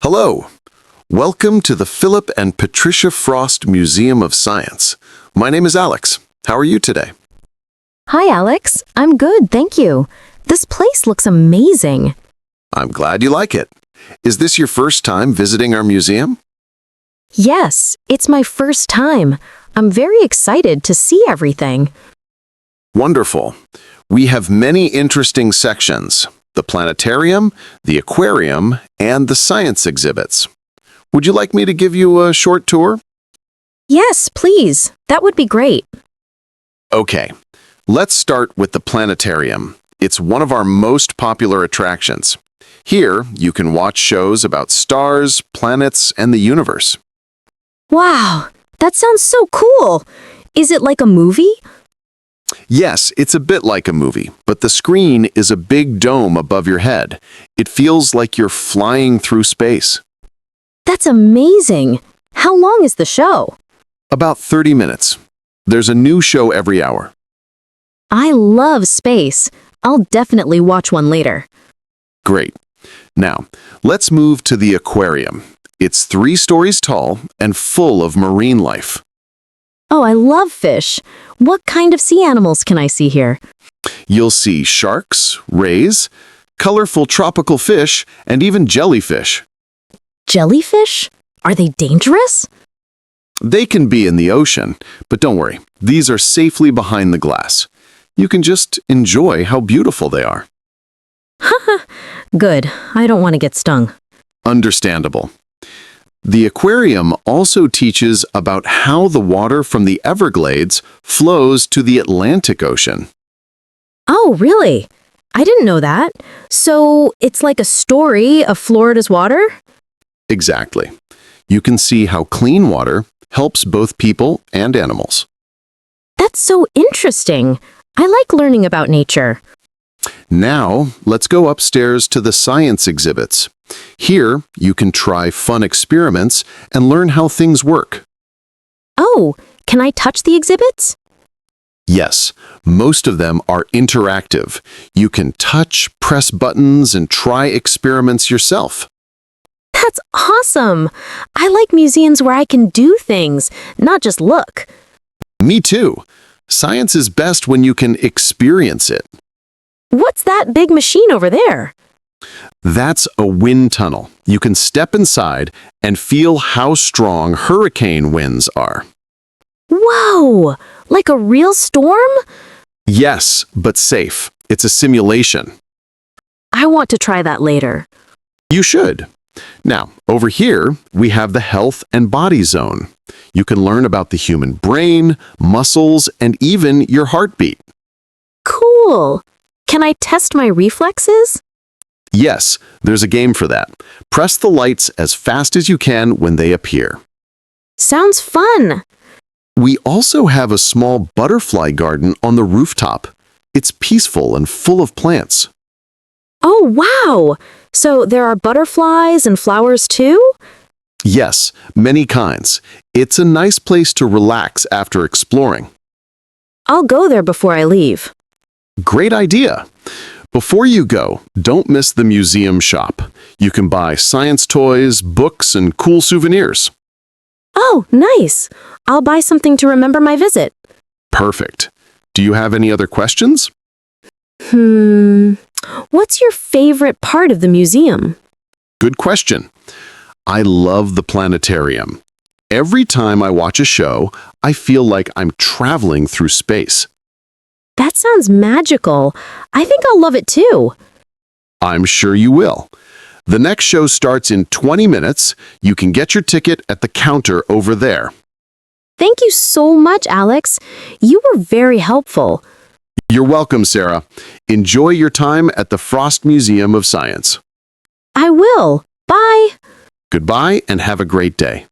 Hello. Welcome to the Phillip and Patricia Frost Museum of Science. My name is Alex. How are you today? Hi, Alex. I'm good, thank you. This place looks amazing. I'm glad you like it. Is this your first time visiting our museum? Yes, it's my first time. I'm very excited to see everything. Wonderful. We have many interesting sections: the planetarium, the aquarium, and the science exhibits. Would you like me to give you a short tour? Yes, please. That would be great. Okay, let's start with the planetarium. It's one of our most popular attractions. Here, you can watch shows about stars, planets, and the universe. Wow, that sounds so cool. Is it like a movie? Yes, it's a bit like a movie, but the screen is a big dome above your head. It feels like you're flying through space. That's amazing. How long is the show? About 30 minutes. There's a new show every hour. I love space. I'll definitely watch one later. Great. Now, let's move to the aquarium. It's 3 stories tall and full of marine life. Oh, I love fish. What kind of sea animals can I see here? You'll see sharks, rays, colorful tropical fish, and even jellyfish. Jellyfish? Are they dangerous? They can be in the ocean, but don't worry, these are safely behind the glass. You can just enjoy how beautiful they are. Haha, good. I don't want to get stung. Understandable. The aquarium also teaches about how the water from the Everglades flows to the Atlantic Ocean. Oh, really? I didn't know that. So it's like a story of Florida's water? Exactly. You can see how clean water helps both people and animals. That's so interesting. I like learning about nature. Now, let's go upstairs to the science exhibits. Here, you can try fun experiments and learn how things work. Oh, can I touch the exhibits? Yes, most of them are interactive. You can touch, press buttons, and try experiments yourself. That's awesome. I like museums where I can do things, not just look. Me too. Science is best when you can experience it. What's that big machine over there? That's a wind tunnel. You can step inside and feel how strong hurricane winds are. Whoa! Like a real storm? Yes, but safe. It's a simulation. I want to try that later. You should. Now, over here, we have the health and body zone. You can learn about the human brain, muscles, and even your heartbeat. Cool. Can I test my reflexes? Yes, there's a game for that. Press the lights as fast as you can when they appear. Sounds fun. We also have a small butterfly garden on the rooftop. It's peaceful and full of plants. Oh, wow! So there are butterflies and flowers too? Yes, many kinds. It's a nice place to relax after exploring. I'll go there before I leave. Great idea! Before you go, don't miss the museum shop. You can buy science toys, books, and cool souvenirs. Oh, nice. I'll buy something to remember my visit. Perfect. Do you have any other questions? What's your favorite part of the museum? Good question. I love the planetarium. Every time I watch a show, I feel like I'm traveling through space. That sounds magical. I think I'll love it too. I'm sure you will. The next show starts in 20 minutes. You can get your ticket at the counter over there. Thank you so much, Alex. You were very helpful. You're welcome, Sara. Enjoy your time at the Frost Museum of Science. I will. Bye. Goodbye and have a great day.